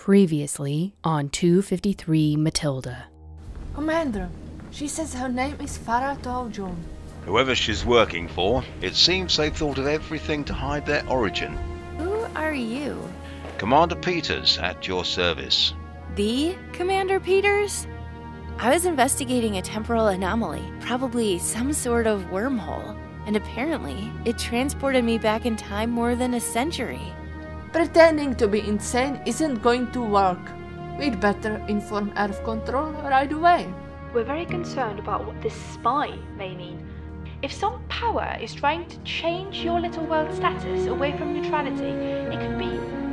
Previously on 253 Mathilde. Commander, she says her name is Farah Tojo. Whoever she's working for, it seems they've thought of everything to hide their origin. Who are you? Commander Peters, at your service. The Commander Peters? I was investigating a temporal anomaly, probably some sort of wormhole, and apparently it transported me back in time more than a century. Pretending to be insane isn't going to work. We'd better inform Earth Control right away. We're very concerned about what this spy may mean. If some power is trying to change your little world status away from neutrality, it could be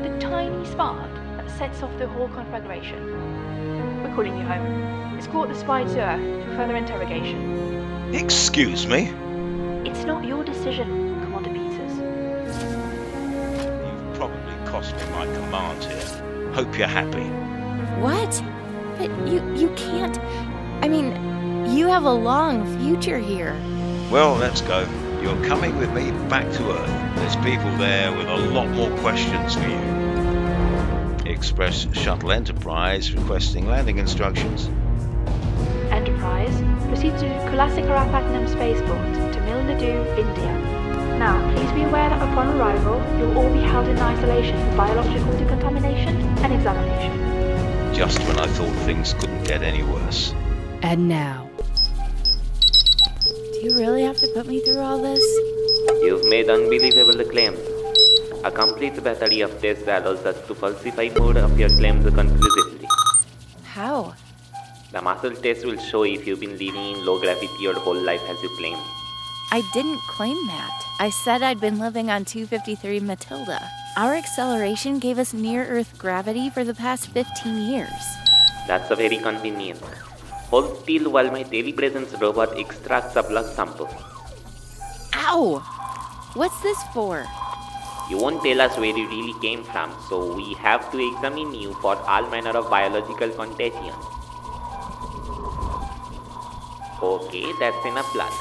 the tiny spark that sets off the whole conflagration. We're calling you home. Escort the spy to Earth for further interrogation. Excuse me? It's not your decision, Commander Peters. You've probably cost me my command here. Hope you're happy. What? But you can't... I mean, you have a long future here. Well, let's go. You're coming with me back to Earth. There's people there with a lot more questions for you. Express Shuttle Enterprise requesting landing instructions. Enterprise, proceed to Kulasekharapatnam spaceport to Nadu, India. Now, please be aware that upon arrival, you'll all be held in isolation for biological decontamination and examination. Just when I thought things couldn't get any worse. And now... Do you really have to put me through all this? You've made unbelievable claims. A complete battery of tests allows us to falsify more of your claims conclusively. How? The muscle test will show if you've been living in low gravity your whole life as you claim. I didn't claim that. I said I'd been living on 253 Mathilde. Our acceleration gave us near-Earth gravity for the past 15 years. That's a very convenient. Hold still while my telepresence robot extracts a blood sample. Ow! What's this for? You won't tell us where you really came from, so we have to examine you for all manner of biological contagion. Okay, that's enough blood.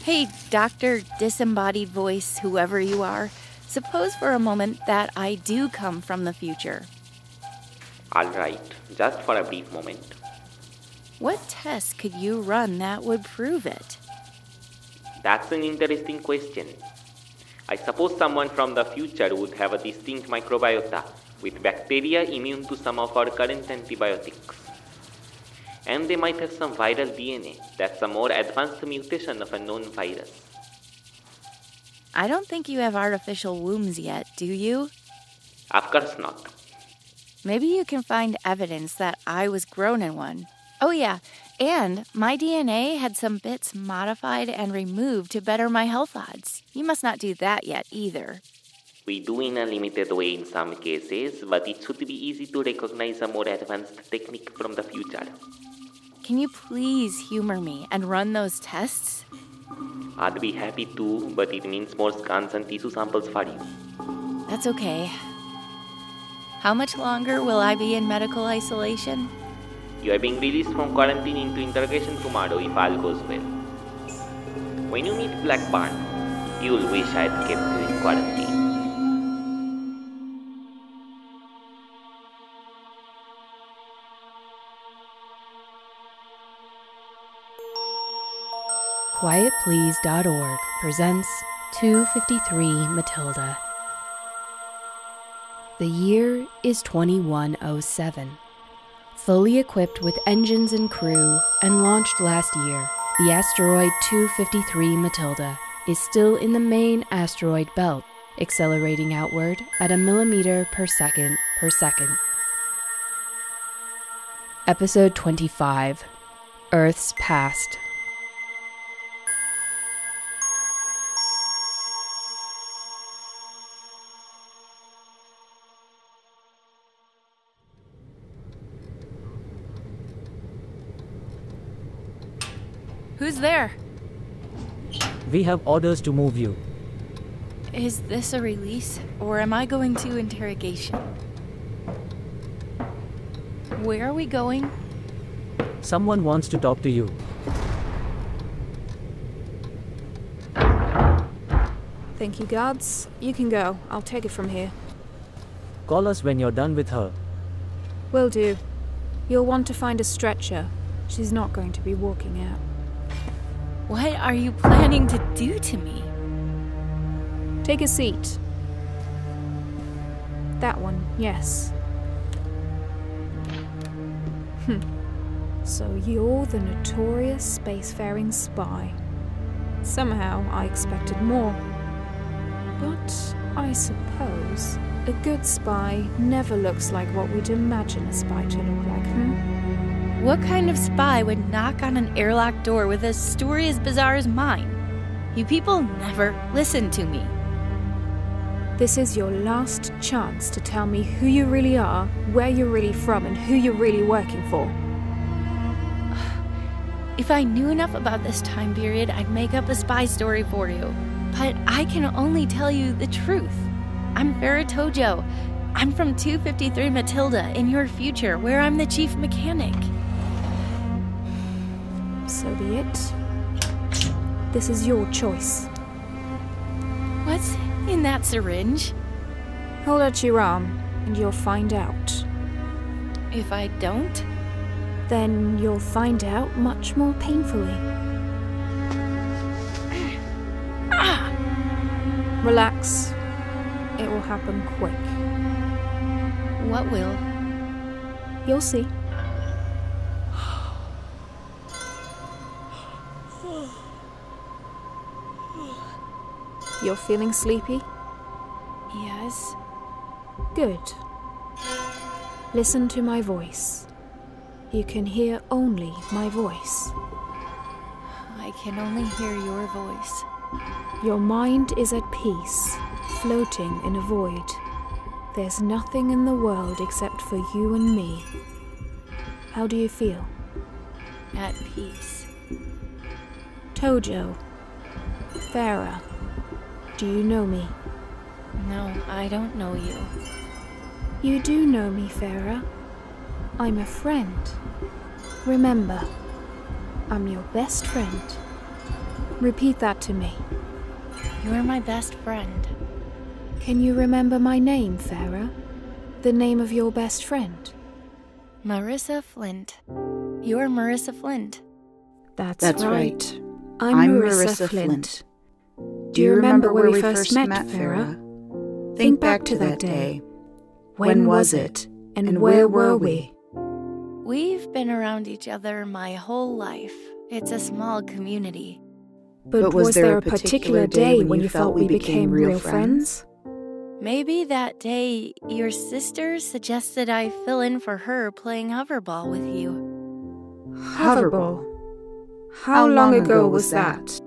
Hey, Dr. Disembodied Voice, whoever you are, suppose for a moment that I do come from the future. Alright, just for a brief moment. What tests could you run that would prove it? That's an interesting question. I suppose someone from the future would have a distinct microbiota with bacteria immune to some of our current antibiotics. And they might have some viral DNA that's a more advanced mutation of a known virus. I don't think you have artificial wombs yet, do you? Of course not. Maybe you can find evidence that I was grown in one. Oh yeah, and my DNA had some bits modified and removed to better my health odds. You must not do that yet either. We do in a limited way in some cases, but it should be easy to recognize a more advanced technique from the future. Can you please humor me and run those tests? I'd be happy to, but it means more scans and tissue samples for you. That's okay. How much longer will I be in medical isolation? You are being released from quarantine into interrogation tomorrow if all goes well. When you meet Blackburn, you'll wish I'd kept you in quarantine. QuietPlease.org presents 253 Mathilde. The year is 2107. Fully equipped with engines and crew and launched last year, the asteroid 253 Mathilde is still in the main asteroid belt, accelerating outward at a millimeter per second per second. Episode 25, Earth's Past. Who's there? We have orders to move you. Is this a release, or am I going to interrogation? Where are we going? Someone wants to talk to you. Thank you, guards. You can go. I'll take it from here. Call us when you're done with her. Will do. You'll want to find a stretcher. She's not going to be walking out. What are you planning to do to me? Take a seat. That one, yes. So you're the notorious spacefaring spy. Somehow I expected more. But I suppose a good spy never looks like what we'd imagine a spy to look like, What kind of spy would knock on an airlock door with a story as bizarre as mine? You people never listen to me. This is your last chance to tell me who you really are, where you're really from, and who you're really working for. If I knew enough about this time period, I'd make up a spy story for you. But I can only tell you the truth. I'm Farah Tojo. I'm from 253 Mathilde in your future, where I'm the chief mechanic. So be it. This is your choice. What's in that syringe? Hold out your arm, and you'll find out. If I don't? Then you'll find out much more painfully. Relax. It will happen quick. What will? You'll see. You're feeling sleepy? Yes. Good. Listen to my voice. You can hear only my voice. I can only hear your voice. Your mind is at peace, floating in a void. There's nothing in the world except for you and me. How do you feel? At peace. Tojo. Farah. Do you know me? No, I don't know you. You do know me, Farah. I'm a friend. Remember, I'm your best friend. Repeat that to me. You're my best friend. Can you remember my name, Farah? The name of your best friend? Marissa Flint. You're Marissa Flint. That's right. I'm Marissa Flint. Do you remember where we first met, Farah? Think back to that day. When was it? And where were we? We've been around each other my whole life. It's a small community. But was there a particular day when you felt we became real friends? Maybe that day your sister suggested I fill in for her playing hoverball with you. Hoverball? How long ago was that?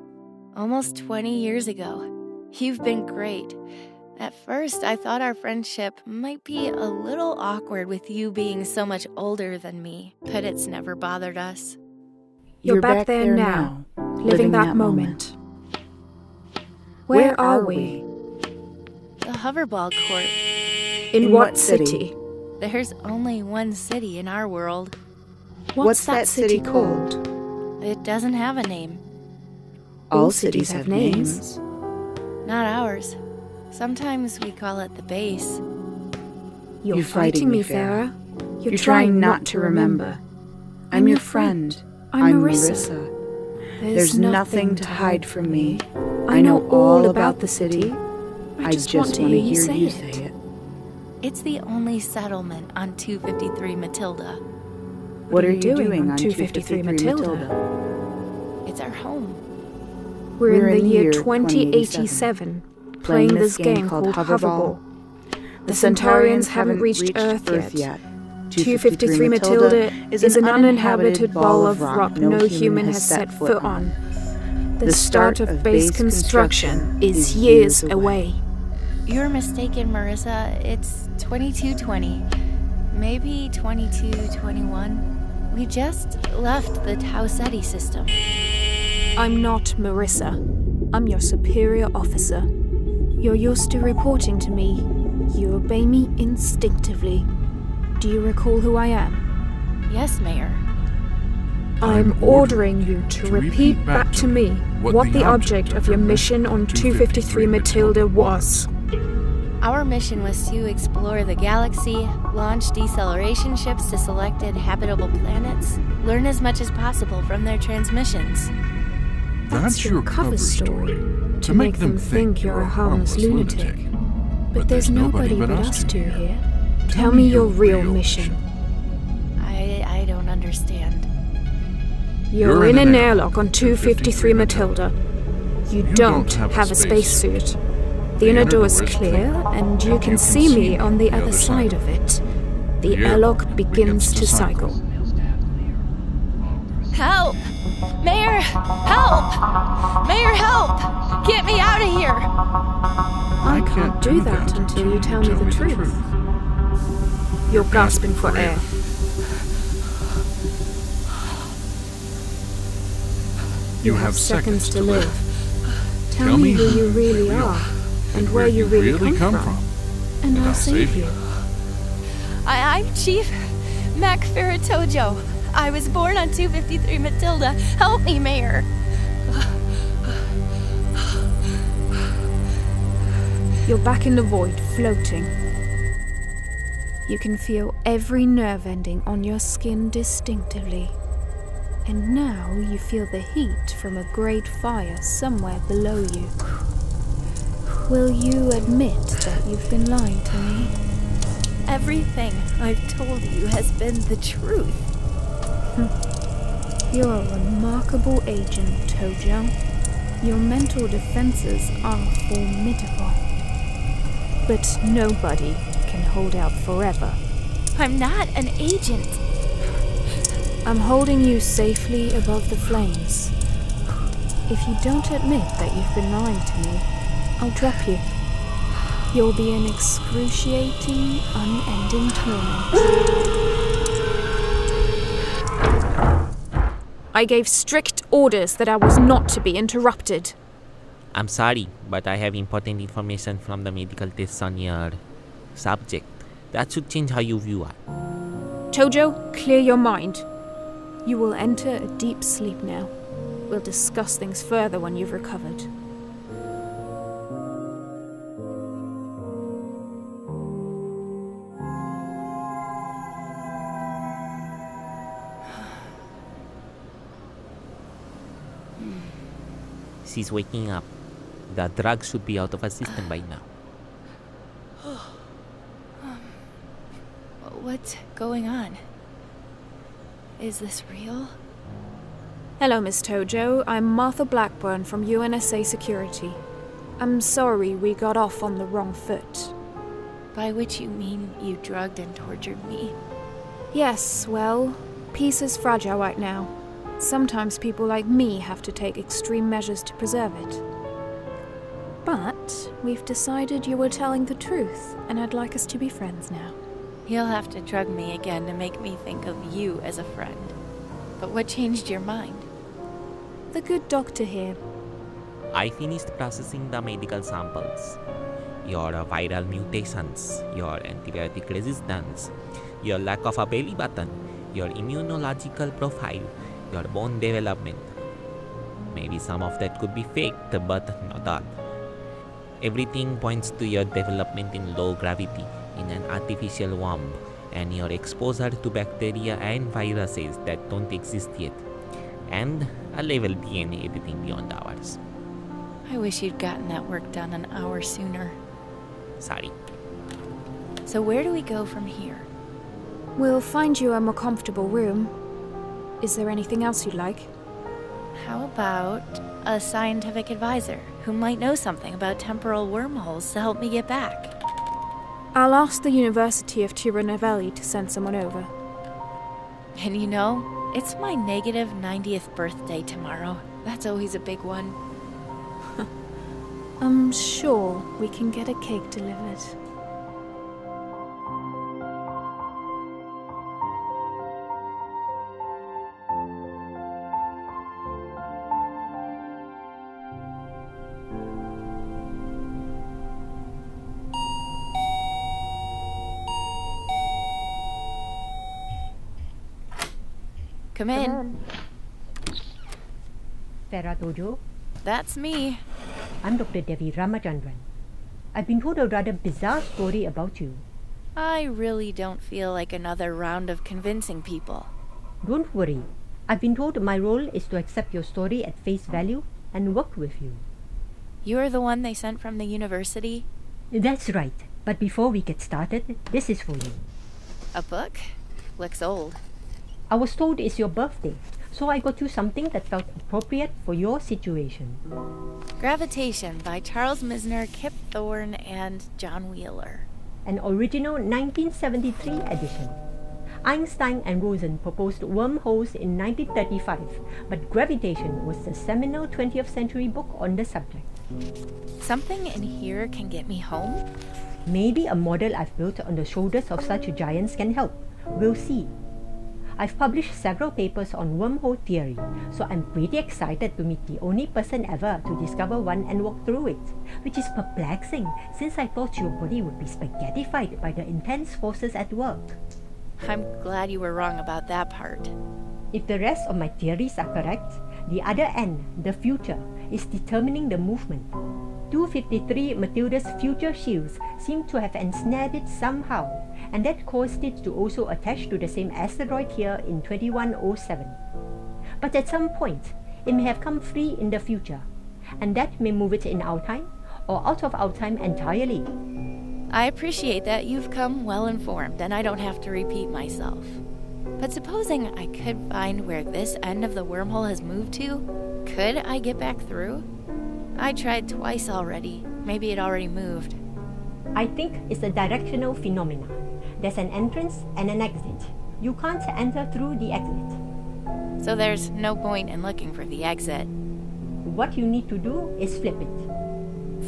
Almost 20 years ago. You've been great. At first, I thought our friendship might be a little awkward with you being so much older than me, but it's never bothered us. You're back there now, living that moment. Where are we? The hoverball court. In what city? There's only one city in our world. What's that city called? It doesn't have a name. All cities have names. Not ours. Sometimes we call it the base. You're fighting me, Farah. You're trying not to remember. I'm your friend. I'm Marissa. There's nothing to hide from me. I know all about the city. I just want to hear you say it. It's the only settlement on 253 Mathilde. What are you doing on 253 Mathilde? It's our home. We're in the year 2087, playing this game called Hoverball. The Centaurians haven't reached Earth yet. 253 Mathilde is an uninhabited ball of rock no human has set foot on. The start of base construction is years away. You're mistaken, Marissa. It's 2220. Maybe 2221. We just left the Tau Ceti system. I'm not Marissa. I'm your superior officer. You're used to reporting to me. You obey me instinctively. Do you recall who I am? Yes, Mayor. I'm ordering you to repeat back to me what the object of your mission on 253 Mathilde was. Our mission was to explore the galaxy, launch deceleration ships to selected habitable planets, learn as much as possible from their transmissions. That's your cover story, to make them think you're a harmless lunatic. But there's nobody but us two here. Tell me your real mission. I don't understand. You're in an airlock on 253 Mathilde. You don't have a spacesuit. The inner door is clear, and you can see me on the other side of it. The airlock begins to cycle. Help! Mayor, help! Mayor, help! Get me out of here! I can't do that until you tell me the truth. You're gasping for air. You have seconds to live. Tell me who you really are, and where you really come from, and I'll save you. I'm Chief Farah Tojo. I was born on 253 Mathilde. Help me, Mayor. You're back in the void, floating. You can feel every nerve ending on your skin distinctively. And now you feel the heat from a great fire somewhere below you. Will you admit that you've been lying to me? Everything I've told you has been the truth. You're a remarkable agent, Tojo. Your mental defenses are formidable. But nobody can hold out forever. I'm not an agent. I'm holding you safely above the flames. If you don't admit that you've been lying to me, I'll drop you. You'll be in excruciating, unending torment. I gave strict orders that I was not to be interrupted. I'm sorry, but I have important information from the medical tests on your subject. That should change how you view her. Tojo, clear your mind. You will enter a deep sleep now. We'll discuss things further when you've recovered. She's waking up. The drug should be out of her system by now. What's going on? Is this real? Hello, Miss Tojo. I'm Martha Blackburn from UNSA Security. I'm sorry we got off on the wrong foot. By which you mean you drugged and tortured me? Yes, well, peace is fragile right now. Sometimes people like me have to take extreme measures to preserve it. But we've decided you were telling the truth, and I'd like us to be friends now. You'll have to drug me again to make me think of you as a friend. But what changed your mind? The good doctor here. I finished processing the medical samples. Your viral mutations, your antibiotic resistance, your lack of a belly button, your immunological profile, your bone development. Maybe some of that could be faked, but not all. Everything points to your development in low gravity in an artificial womb, and your exposure to bacteria and viruses that don't exist yet, and a level DNA editing beyond ours. I wish you'd gotten that work done an hour sooner. Sorry. So where do we go from here? We'll find you a more comfortable room. Is there anything else you'd like? How about a scientific advisor who might know something about temporal wormholes to help me get back? I'll ask the University of Tirunelveli to send someone over. And you know, it's my negative 90th birthday tomorrow. That's always a big one. I'm sure we can get a cake delivered. Come in. Farah Tojo. That's me. I'm Dr. Devi Ramachandran. I've been told a rather bizarre story about you. I really don't feel like another round of convincing people. Don't worry. I've been told my role is to accept your story at face value and work with you. You're the one they sent from the university? That's right. But before we get started, this is for you. A book? Looks old. I was told it's your birthday, so I got you something that felt appropriate for your situation. Gravitation by Charles Misner, Kip Thorne, and John Wheeler. An original 1973 edition. Einstein and Rosen proposed wormholes in 1935, but Gravitation was the seminal 20th century book on the subject. Something in here can get me home? Maybe a model I've built on the shoulders of such giants can help. We'll see. I've published several papers on wormhole theory, so I'm pretty excited to meet the only person ever to discover one and walk through it, which is perplexing since I thought your body would be spaghettified by the intense forces at work. I'm glad you were wrong about that part. If the rest of my theories are correct, the other end, the future, is determining the movement. 253 Mathilde's future shields seem to have ensnared it somehow, and that caused it to also attach to the same asteroid here in 2107. But at some point, it may have come free in the future, and that may move it in our time, or out of our time entirely. I appreciate that you've come well informed and I don't have to repeat myself. But supposing I could find where this end of the wormhole has moved to, could I get back through? I tried twice already. Maybe it already moved. I think it's a directional phenomenon. There's an entrance and an exit. You can't enter through the exit. So there's no point in looking for the exit. What you need to do is flip it.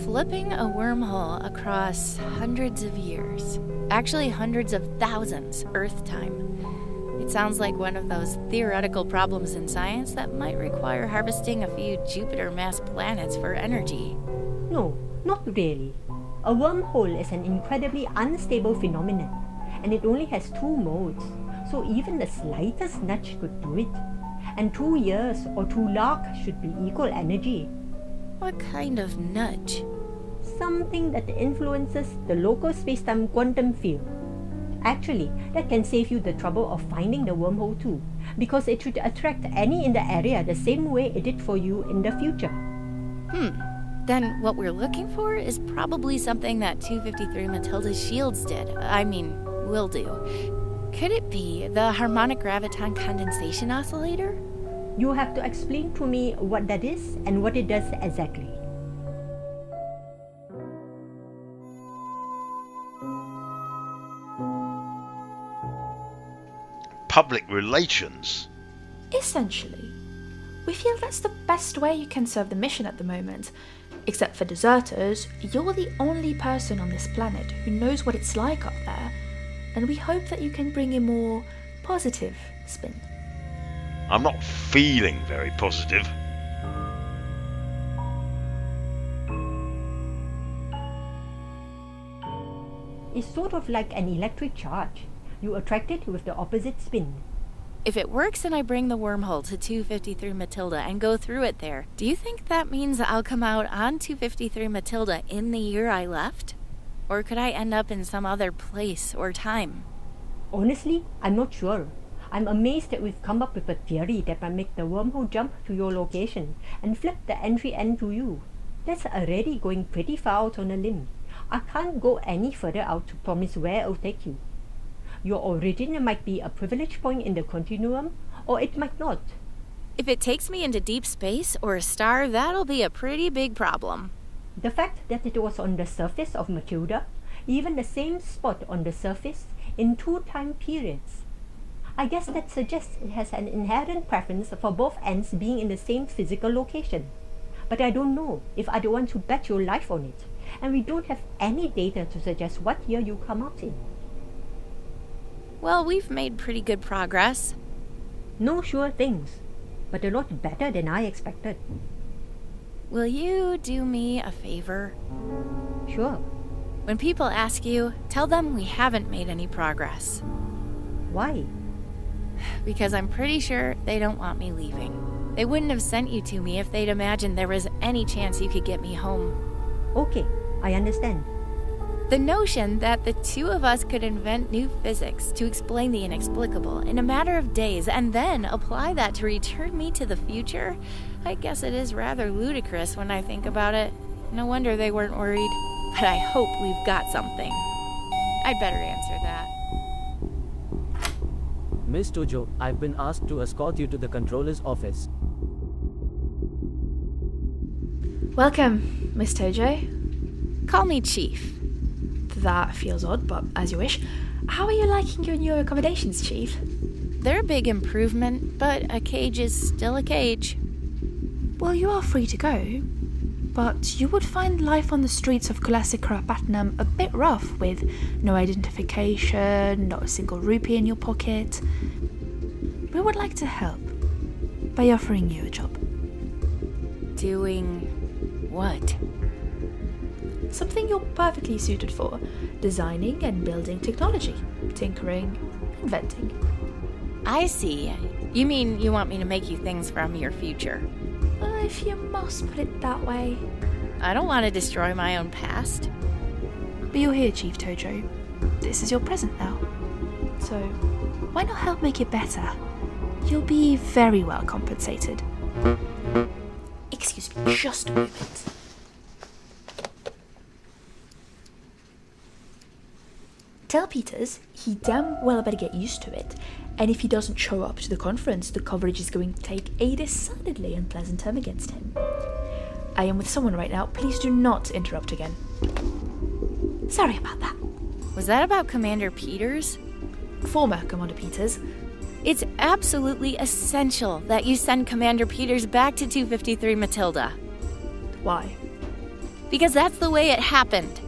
Flipping a wormhole across hundreds of years. Actually, hundreds of thousands Earth time. It sounds like one of those theoretical problems in science that might require harvesting a few Jupiter-mass planets for energy. No, not really. A wormhole is an incredibly unstable phenomenon, and it only has two modes, so even the slightest nudge could do it. And 2 years or 2 lark should be equal energy. What kind of nudge? Something that influences the local space-time quantum field. Actually, that can save you the trouble of finding the wormhole too, because it should attract any in the area the same way it did for you in the future. Then what we're looking for is probably something that 253 Mathilde's shields did. Will do. Could it be the harmonic graviton condensation oscillator? You have to explain to me what that is and what it does exactly. Public relations? Essentially. We feel that's the best way you can serve the mission at the moment. Except for deserters, you're the only person on this planet who knows what it's like up there, and we hope that you can bring a more positive spin. I'm not feeling very positive. It's sort of like an electric charge. You attract it with the opposite spin. If it works and I bring the wormhole to 253 Mathilde and go through it there, do you think that means I'll come out on 253 Mathilde in the year I left? Or could I end up in some other place or time? Honestly, I'm not sure. I'm amazed that we've come up with a theory that might make the wormhole jump to your location and flip the entry end to you. That's already going pretty far out on a limb. I can't go any further out to promise where it'll take you. Your origin might be a privilege point in the continuum, or it might not. If it takes me into deep space or a star, that'll be a pretty big problem. The fact that it was on the surface of Mathilde, even the same spot on the surface, in 2 time periods. I guess that suggests it has an inherent preference for both ends being in the same physical location. But I don't know if I don't want to bet your life on it, and we don't have any data to suggest what year you come out in. Well, we've made pretty good progress. No sure things, but a lot better than I expected. Will you do me a favor? Sure. When people ask you, tell them we haven't made any progress. Why? Because I'm pretty sure they don't want me leaving. They wouldn't have sent you to me if they'd imagined there was any chance you could get me home. Okay, I understand. The notion that the two of us could invent new physics to explain the inexplicable in a matter of days and then apply that to return me to the future, I guess it is rather ludicrous when I think about it. No wonder they weren't worried. But I hope we've got something. I'd better answer that. Miss Tojo, I've been asked to escort you to the controller's office. Welcome, Miss Tojo. Call me Chief. That feels odd, but as you wish. How are you liking your new accommodations, Chief? They're a big improvement, but a cage is still a cage. Well, you are free to go, but you would find life on the streets of Kulasekharapatnam a bit rough, with no identification, not a single rupee in your pocket. We would like to help by offering you a job. Doing what? Something you're perfectly suited for. Designing and building technology. Tinkering, inventing. I see. You mean you want me to make you things from your future? If you must put it that way. I don't want to destroy my own past. But you're here, Chief Tojo. This is your present now. So, why not help make it better? You'll be very well compensated. Excuse me, just a moment. Tell Peters he damn well better get used to it, and if he doesn't show up to the conference, the coverage is going to take a decidedly unpleasant turn against him. I am with someone right now. Please do not interrupt again. Sorry about that. Was that about Commander Peters? Former Commander Peters. It's absolutely essential that you send Commander Peters back to 253 Mathilde. Why? Because that's the way it happened.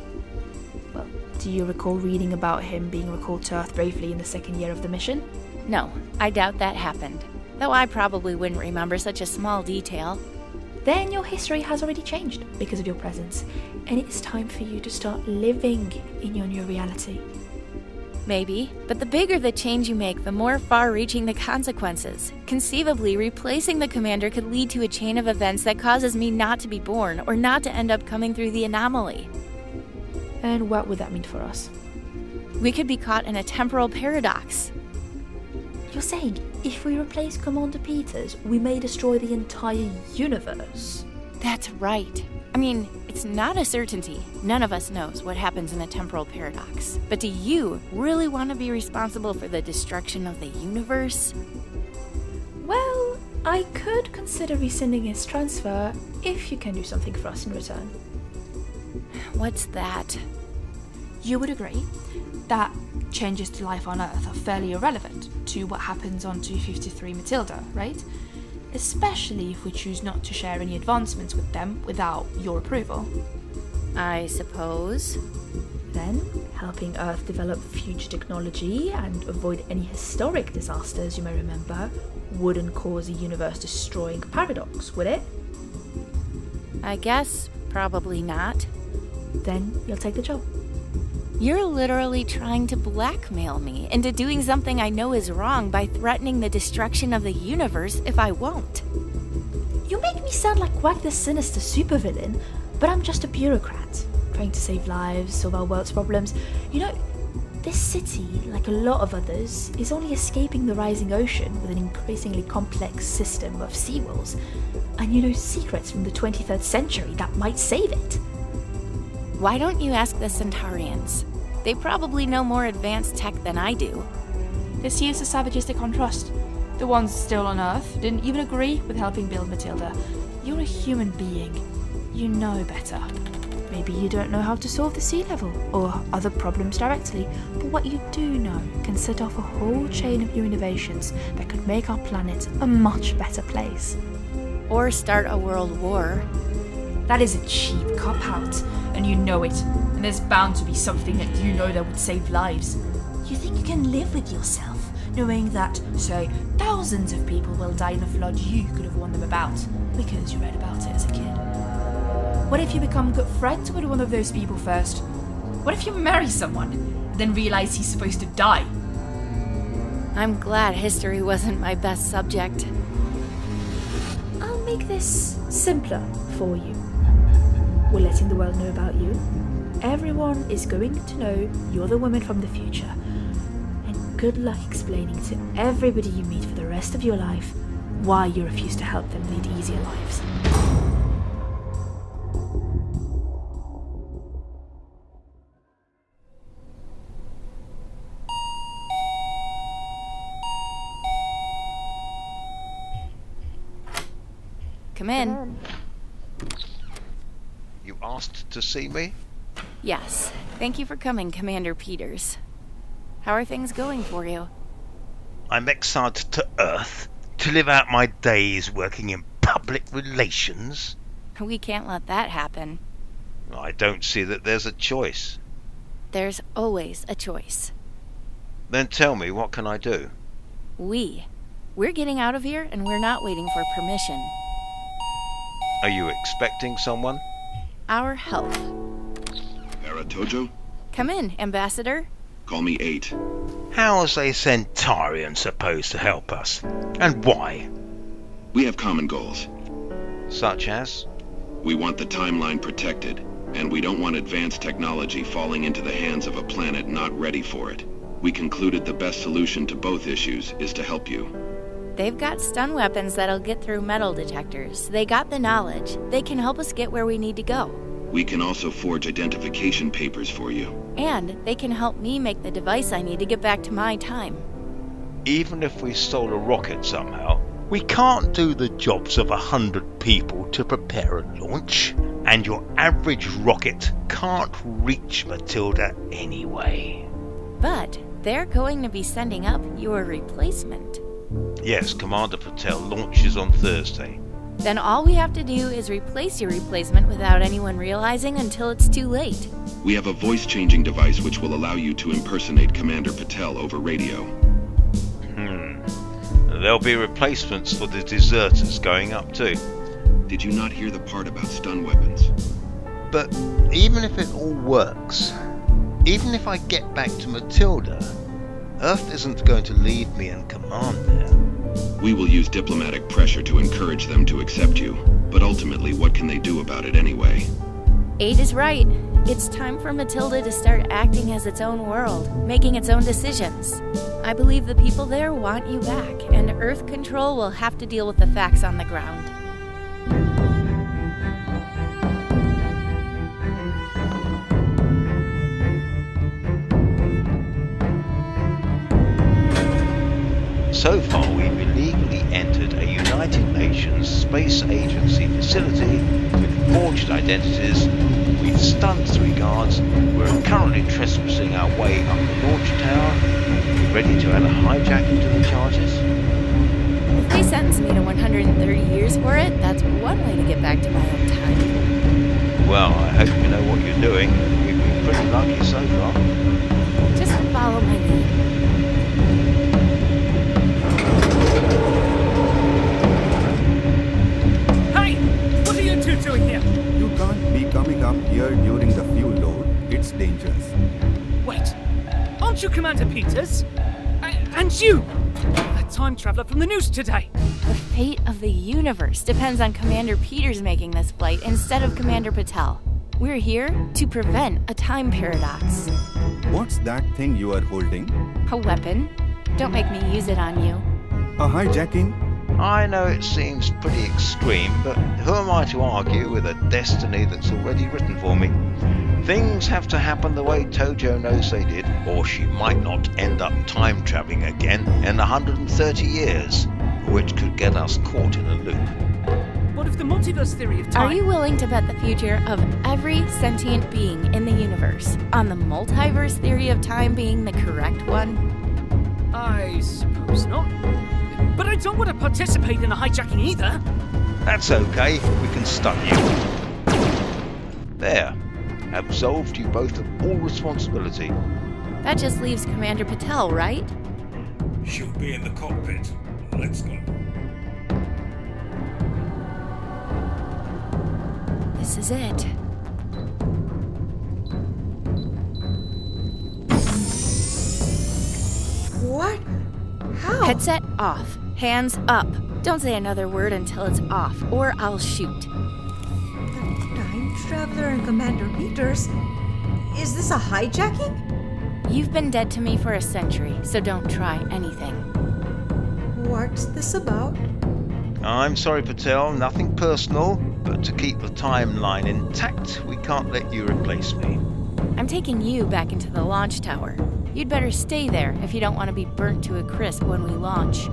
Well, do you recall reading about him being recalled to Earth bravely in the second year of the mission? No, I doubt that happened. Though I probably wouldn't remember such a small detail. Then your history has already changed because of your presence, and it's time for you to start living in your new reality. Maybe, but the bigger the change you make, the more far-reaching the consequences. Conceivably, replacing the commander could lead to a chain of events that causes me not to be born, or not to end up coming through the anomaly. And what would that mean for us? We could be caught in a temporal paradox. You're saying, if we replace Commander Peters, we may destroy the entire universe? That's right. I mean, it's not a certainty. None of us knows what happens in a temporal paradox. But do you really want to be responsible for the destruction of the universe? Well, I could consider rescinding his transfer if you can do something for us in return. What's that? You would agree that changes to life on Earth are fairly irrelevant to what happens on 253 Mathilde, right? Especially if we choose not to share any advancements with them without your approval. I suppose. Then, helping Earth develop future technology and avoid any historic disasters you may remember wouldn't cause a universe-destroying paradox, would it? I guess probably not. Then you'll take the job. You're literally trying to blackmail me into doing something I know is wrong by threatening the destruction of the universe if I won't. You make me sound like quite the sinister supervillain, but I'm just a bureaucrat, trying to save lives, solve our world's problems. You know, this city, like a lot of others, is only escaping the rising ocean with an increasingly complex system of seawalls, and you know secrets from the 23rd century that might save it. Why don't you ask the Centaurians? They probably know more advanced tech than I do. This here's the savages they can't trust. The ones still on Earth didn't even agree with helping build Mathilde. You're a human being. You know better. Maybe you don't know how to solve the sea level or other problems directly, but what you do know can set off a whole chain of new innovations that could make our planet a much better place. Or start a world war. That is a cheap cop-out, and you know it. And there's bound to be something that you know that would save lives. You think you can live with yourself, knowing that, say, thousands of people will die in a flood you could have warned them about, because you read about it as a kid? What if you become good friends with one of those people first? What if you marry someone, then realize he's supposed to die? I'm glad history wasn't my best subject. I'll make this simpler for you. We're letting the world know about you, everyone is going to know you're the woman from the future. And good luck explaining to everybody you meet for the rest of your life why you refuse to help them lead easier lives. Come in. You asked to see me? Yes. Thank you for coming, Commander Peters. How are things going for you? I'm exiled to Earth to live out my days working in public relations. We can't let that happen. I don't see that there's a choice. There's always a choice. Then tell me, what can I do? We're getting out of here, and we're not waiting for permission. Are you expecting someone? Our help. Farah Tojo? Come in, Ambassador. Call me 8. How is a Centaurian supposed to help us? And why? We have common goals. Such as? We want the timeline protected, and we don't want advanced technology falling into the hands of a planet not ready for it. We concluded the best solution to both issues is to help you. They've got stun weapons that'll get through metal detectors. They got the knowledge. They can help us get where we need to go. We can also forge identification papers for you. And they can help me make the device I need to get back to my time. Even if we stole a rocket somehow, we can't do the jobs of 100 people to prepare a launch. And your average rocket can't reach Mathilde anyway. But they're going to be sending up your replacement. Yes, Commander Patel launches on Thursday. Then all we have to do is replace your replacement without anyone realizing until it's too late. We have a voice-changing device which will allow you to impersonate Commander Patel over radio. There'll be replacements for the deserters going up too. Did you not hear the part about stun weapons? But even if it all works, even if I get back to Mathilde, Earth isn't going to leave me in command there. We will use diplomatic pressure to encourage them to accept you, but ultimately what can they do about it anyway? 8 is right. It's time for Mathilde to start acting as its own world, making its own decisions. I believe the people there want you back, and Earth Control will have to deal with the facts on the ground. So far, we've illegally entered a United Nations Space Agency facility with forged identities. We've stunned 3 guards. We're currently trespassing our way up the launch tower. We're ready to add a hijacking to the charges. If they sentence me to 130 years for it, that's one way to get back to my own time. Well, I hope you know what you're doing. We've been pretty lucky so far. Just follow my lead. Doing here? You can't be coming up here during the fuel load. It's dangerous. Wait, aren't you Commander Peters? And you! That time traveler from the news today. The fate of the universe depends on Commander Peters making this flight instead of Commander Patel. We're here to prevent a time paradox. What's that thing you are holding? A weapon. Don't make me use it on you. A hijacking? I know it seems pretty extreme, but who am I to argue with a destiny that's already written for me? Things have to happen the way Tojo knows they did, or she might not end up time traveling again in 130 years, which could get us caught in a loop. What if the multiverse theory of time... Are you willing to bet the future of every sentient being in the universe on the multiverse theory of time being the correct one? I suppose not. But I don't want to participate in the hijacking either. That's okay, we can stun you. There, absolved you both of all responsibility. That just leaves Commander Patel, right? She'll be in the cockpit. Let's go. This is it. What? How? Headset off. Hands up. Don't say another word until it's off, or I'll shoot. The time traveler and Commander Peters? Is this a hijacking? You've been dead to me for a century, so don't try anything. What's this about? I'm sorry, Patel, nothing personal, but to keep the timeline intact, we can't let you replace me. I'm taking you back into the launch tower. You'd better stay there if you don't want to be burnt to a crisp when we launch.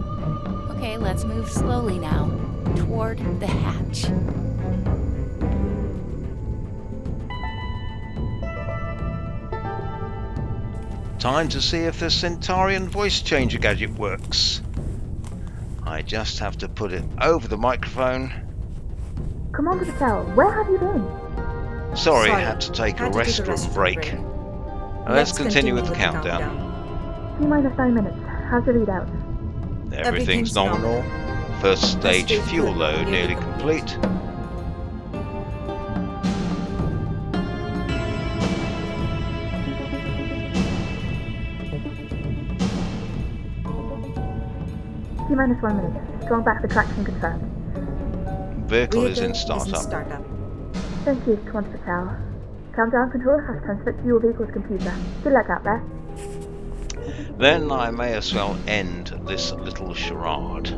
Okay, let's move slowly now, toward the hatch. Time to see if the Centaurian voice changer gadget works. I just have to put it over the microphone. Commander Patel, where have you been? Sorry, had to take a restroom break. Let's continue with the countdown. T-minus 9 minutes. How's the readout? Everything's nominal. First stage fuel load nearly complete. T-minus 1 minute. Strong back for traction confirmed. Vehicle is in startup. Thank you, Commander Patel. Countdown control has transferred to your vehicle's computer. Good luck out there. Then I may as well end this little charade.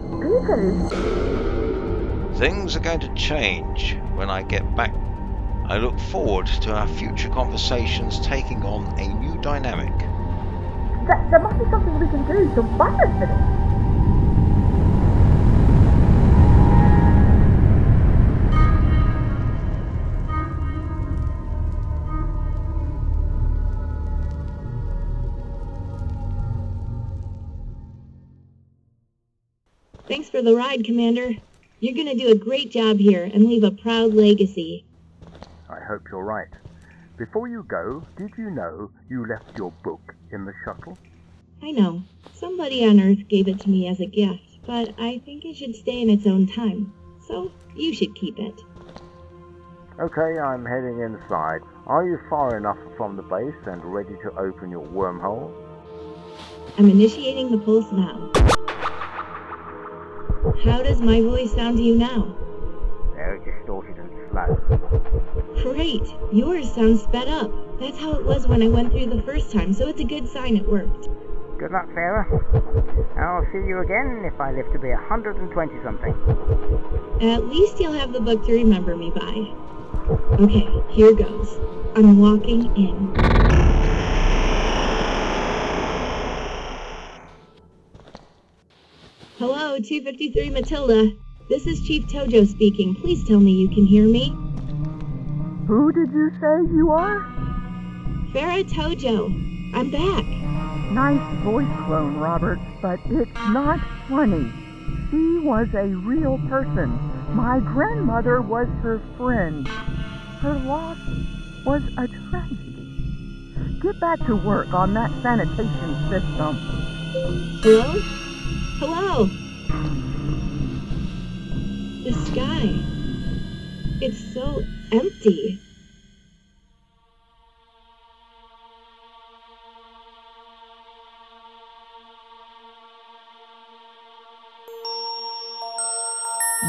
Things are going to change when I get back. I look forward to our future conversations taking on a new dynamic. There must be something we can do to button for this. Thanks for the ride, Commander. You're gonna do a great job here and leave a proud legacy. I hope you're right. Before you go, did you know you left your book in the shuttle? I know. Somebody on Earth gave it to me as a gift, but I think it should stay in its own time. So, you should keep it. Okay, I'm heading inside. Are you far enough from the base and ready to open your wormhole? I'm initiating the pulse now. How does my voice sound to you now? Very distorted and slow. Great! Yours sounds sped up. That's how it was when I went through the first time, so it's a good sign it worked. Good luck, Farah. I'll see you again if I live to be 120-something. At least you'll have the book to remember me by. Okay, here goes. I'm walking in. Hello, 253 Mathilde. This is Chief Tojo speaking. Please tell me you can hear me. Who did you say you are? Farah Tojo. I'm back. Nice voice clone, Robert, but it's not funny. She was a real person. My grandmother was her friend. Her loss was a tragedy. Get back to work on that sanitation system. Hello? Hello? The sky. It's so empty.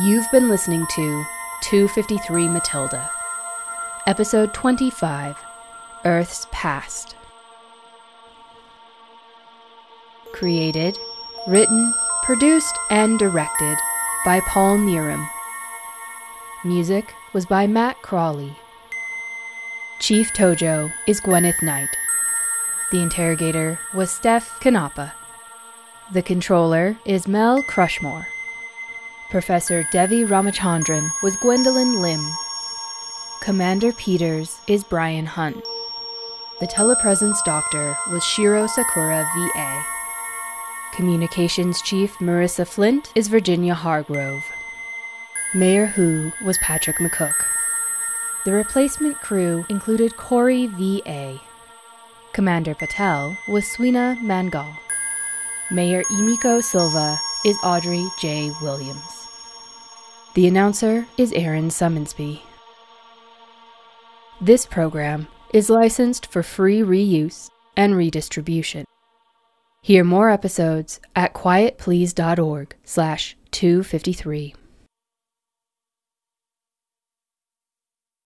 You've been listening to 253 Mathilde, Episode 25, Earth's Past. Created, written, produced, and directed by Paul Neeram. Music was by Matt Crawley. Chief Tojo is Gwyneth Knight. The interrogator was Steph Kanapa. The controller is Mel Crushmore. Professor Devi Ramachandran was Gwendolyn Lim. Commander Peters is Brian Hunt. The telepresence doctor was Shiro Sakura VA. Communications Chief Marissa Flint is Virginia Hargrove. Mayor Hu was Patrick McCook. The replacement crew included Corey VA. Commander Patel was Swina Mangal. Mayor Emiko Silva is Audrey J. Williams. The announcer is Aaron Summonsby. This program is licensed for free reuse and redistribution. Hear more episodes at quietplease.org/253.